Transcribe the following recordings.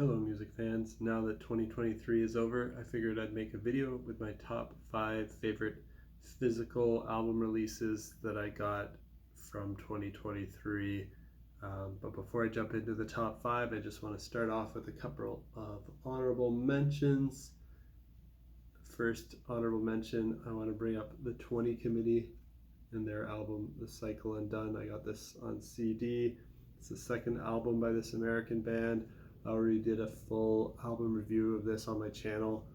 Hello music fans, now that 2023 is over, I figured I'd make a video with my top 5 favorite physical album releases that I got from 2023. But before I jump into the top 5, I just want to start off with a couple of honorable mentions. First honorable mention, I want to bring up the 20 Committee and their album The Cycle Undone. I got this on CD. It's the second album by this American band. I already did a full album review of this on my channel.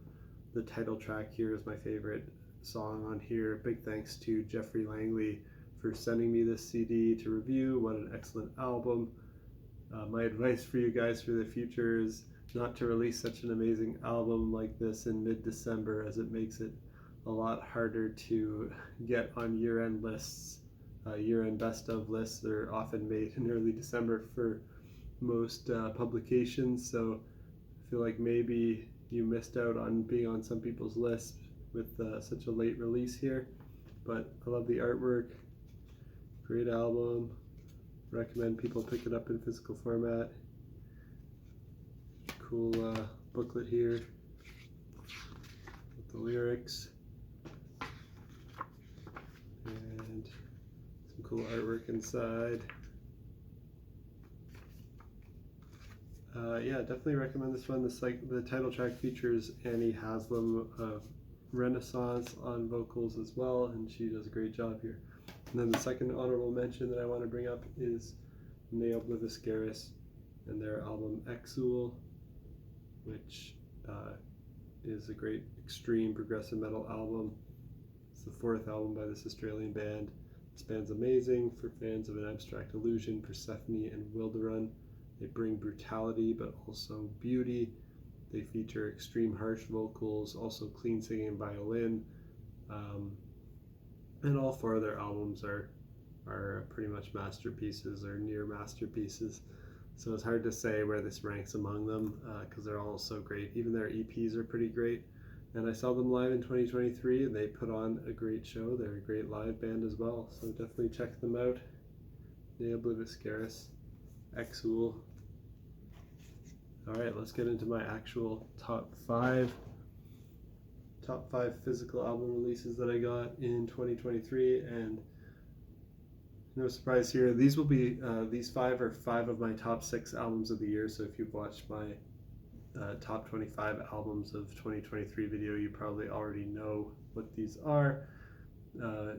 The title track here is my favorite song on here. Big thanks to Jeffrey Langley for sending me this CD to review. What an excellent album. My advice for you guys for the future is not to release such an amazing album like this in mid-December, as it makes it a lot harder to get on year-end lists. Year-end best of lists are often made in early December for most publications, so I feel like maybe you missed out on being on some people's list with such a late release here. But I love the artwork, great album, recommend people pick it up in physical format. Cool booklet here with the lyrics and some cool artwork inside. Yeah, definitely recommend this one. The title track features Annie Haslam of Renaissance on vocals as well, and she does a great job here. And then the second honorable mention that I want to bring up is honourable and their album Exul, which is a great extreme progressive metal album. It's the fourth album by this Australian band. This band's amazing for fans of An Abstract Illusion, Persephone, and Wilderun. They bring brutality but also beauty. They feature extreme harsh vocals, also clean singing and violin. And all four of their albums are pretty much masterpieces or near masterpieces. So it's hard to say where this ranks among them because they're all so great. Even their EPs are pretty great. And I saw them live in 2023 and they put on a great show. They're a great live band as well. So definitely check them out. Honourable, Exul. Alright, let's get into my actual top 5 physical album releases that I got in 2023, and no surprise here, these will be these 5 are 5 of my top 6 albums of the year. So if you've watched my top 25 albums of 2023 video, you probably already know what these are.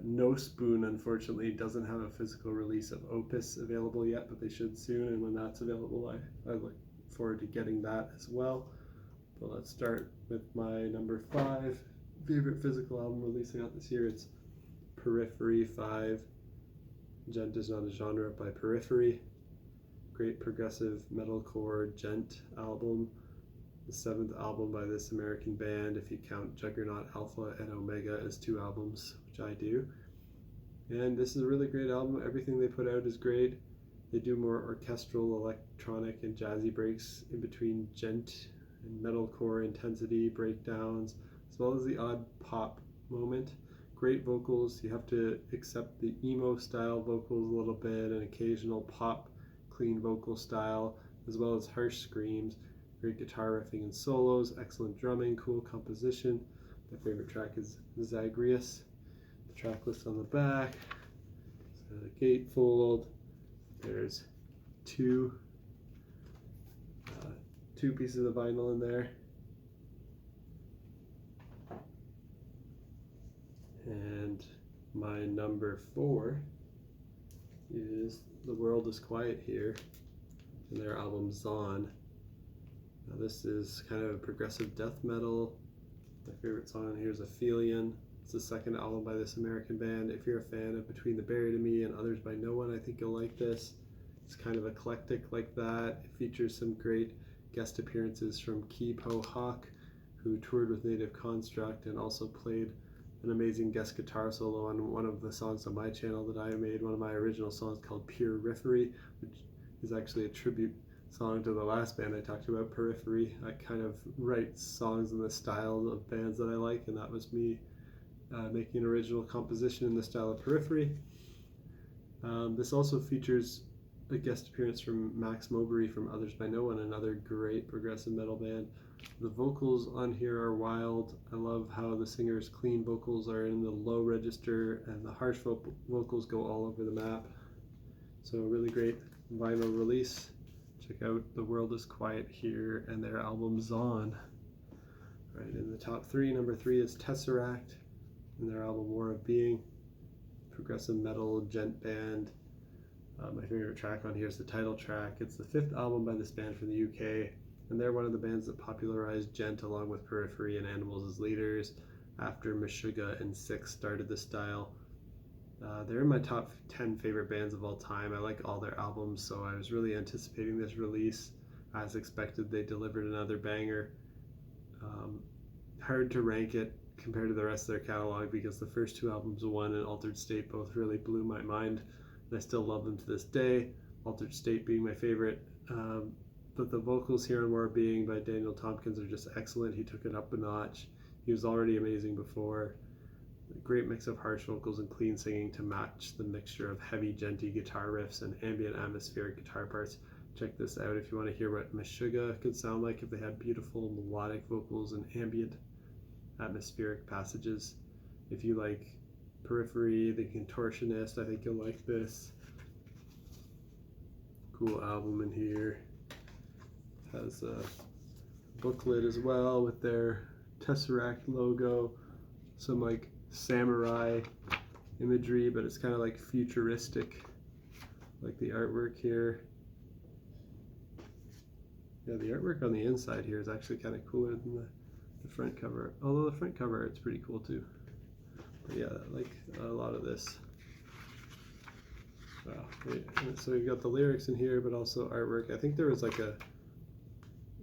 No Spoon, unfortunately, doesn't have a physical release of Opus available yet, but they should soon, and when that's available, I look forward to getting that as well. But let's start with my number 5 favorite physical album release I got this year. It's Periphery 5. Gent is not a genre by Periphery. Great progressive metalcore gent album. The 7th album by this American band, if you count Juggernaut Alpha and Omega as 2 albums, which I do. And this is a really great album. Everything they put out is great. They do more orchestral, electronic, and jazzy breaks in between gent and metalcore intensity breakdowns, as well as the odd pop moment. Great vocals. You have to accept the emo style vocals a little bit, an occasional pop clean vocal style, as well as harsh screams. Great guitar riffing and solos, excellent drumming, cool composition. My favorite track is Zagreus. The track list on the back. So the gatefold. There's two pieces of vinyl in there. And my number 4 is The World is Quiet Here, and their album Zon. Now this is kind of a progressive death metal. My favorite song on here is Aphelion. It's the 2nd album by this American band. If you're a fan of Between the Buried and Me and Others by No One, I think you'll like this. It's kind of eclectic like that. It features some great guest appearances from Ki Po Hawk, who toured with Native Construct and also played an amazing guest guitar solo on one of the songs on my channel that I made, one of my original songs called Pure Riffery, which is actually a tribute song to the last band I talked about, Periphery. I kind of write songs in the style of bands that I like, and that was me making an original composition in the style of Periphery. This also features a guest appearance from Max Mowbray from Others by No One, another great progressive metal band. The vocals on here are wild. I love how the singer's clean vocals are in the low register and the harsh vocals go all over the map. So a really great vinyl release. Check out The World is Quiet here and their album Zon. Right, in the top three, number 3 is Tesseract and their album War of Being. Progressive metal gent band. My favorite track on here is the title track. It's the 5th album by this band from the UK, and they're one of the bands that popularized gent along with Periphery and Animals as leaders after Meshuggah and Six started the style. They're in my top 10 favorite bands of all time. I like all their albums, so I was really anticipating this release. As expected, they delivered another banger. Hard to rank it compared to the rest of their catalog because the first 2 albums, One and Altered State, both really blew my mind, and I still love them to this day. Altered State being my favorite. But the vocals here on War of Being by Daniel Tompkins are just excellent. He took it up a notch. He was already amazing before. A great mix of harsh vocals and clean singing to match the mixture of heavy, genty guitar riffs and ambient atmospheric guitar parts. Check this out if you want to hear what Meshuggah could sound like if they had beautiful melodic vocals and ambient atmospheric passages. If you like Periphery, The Contortionist, I think you'll like this. Cool album in here. Has a booklet as well with their Tesseract logo, some like samurai imagery, but it's kind of like futuristic, like the artwork here. Yeah, the artwork on the inside here is actually kind of cooler than the front cover, although the front cover art's pretty cool too. But yeah, I like a lot of this. Wow. So you've got the lyrics in here, but also artwork. I think there was like a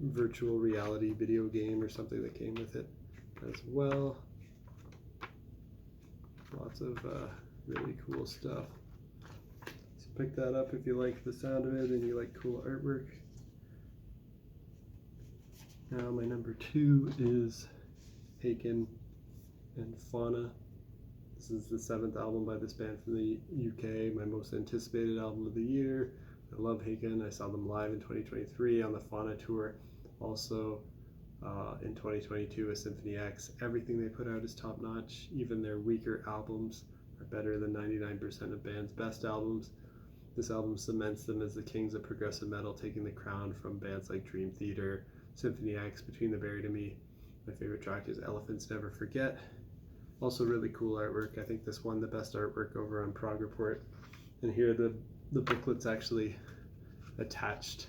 virtual reality video game or something that came with it as well. Lots of really cool stuff. So pick that up if you like the sound of it and you like cool artwork. Now my number 2 is Haken and Fauna. This is the 7th album by this band from the UK, my most anticipated album of the year. I love Haken. I saw them live in 2023 on the Fauna tour. Also in 2022 with Symphony X. Everything they put out is top notch. Even their weaker albums are better than 99% of bands' best albums. This album cements them as the kings of progressive metal, taking the crown from bands like Dream Theater, Symphony X, Between the Buried and Me. My favorite track is Elephants Never Forget. Also really cool artwork. I think this won the best artwork over on Prog Report. And here the booklet's actually attached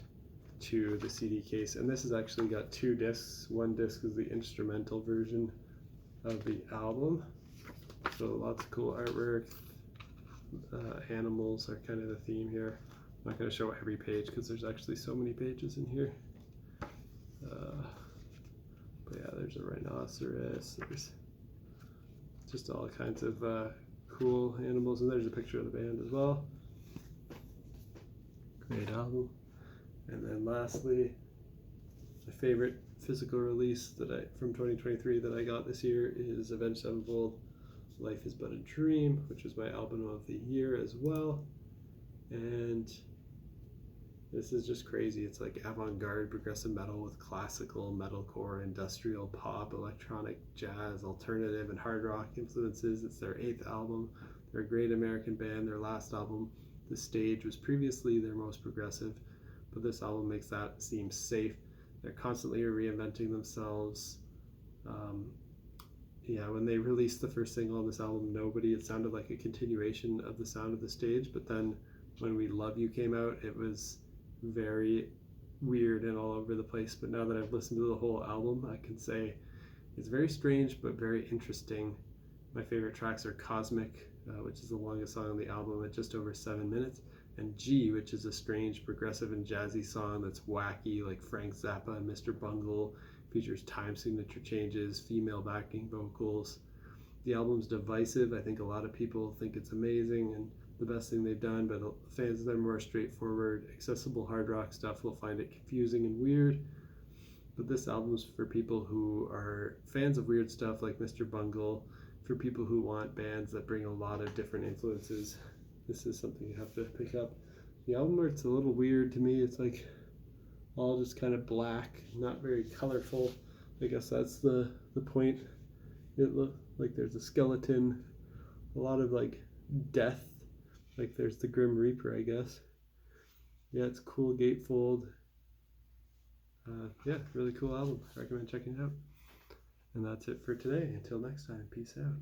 to the CD case. And this has actually got 2 discs. One disc is the instrumental version of the album. So lots of cool artwork. Animals are kind of the theme here. I'm not going to show every page because there's actually so many pages in here. But yeah, there's a rhinoceros. There's just all kinds of cool animals, and there's a picture of the band as well. Great album. And then lastly, my favorite physical release from 2023 that I got this year is Avenged Sevenfold, Life is But a Dream, which was my album of the year as well. And this is just crazy. It's like avant-garde progressive metal with classical, metalcore, industrial pop, electronic, jazz, alternative, and hard rock influences. It's their 8th album. They're a great American band. Their last album, The Stage, was previously their most progressive, but this album makes that seem safe. They're constantly reinventing themselves. When they released the first single on this album, Nobody, it sounded like a continuation of the sound of The Stage, but then when We Love You came out, it was very weird and all over the place. But now that I've listened to the whole album, I can say it's very strange but very interesting. My favorite tracks are Cosmic, which is the longest song on the album at just over 7 minutes, and G, which is a strange progressive and jazzy song that's wacky like Frank Zappa and Mr. Bungle, features time signature changes, female backing vocals. The album's divisive. I think a lot of people think it's amazing and the best thing they've done, but fans that are more straightforward, accessible hard rock stuff will find it confusing and weird. But this album's for people who are fans of weird stuff like Mr. Bungle, for people who want bands that bring a lot of different influences. This is something you have to pick up. The album art's a little weird to me. It's like all just kind of black, not very colorful. I guess that's the point. It looks like there's a skeleton, a lot of like death, like there's the Grim Reaper, I guess. Yeah, it's cool gatefold. Yeah, really cool album. I recommend checking it out. And that's it for today. Until next time, peace out.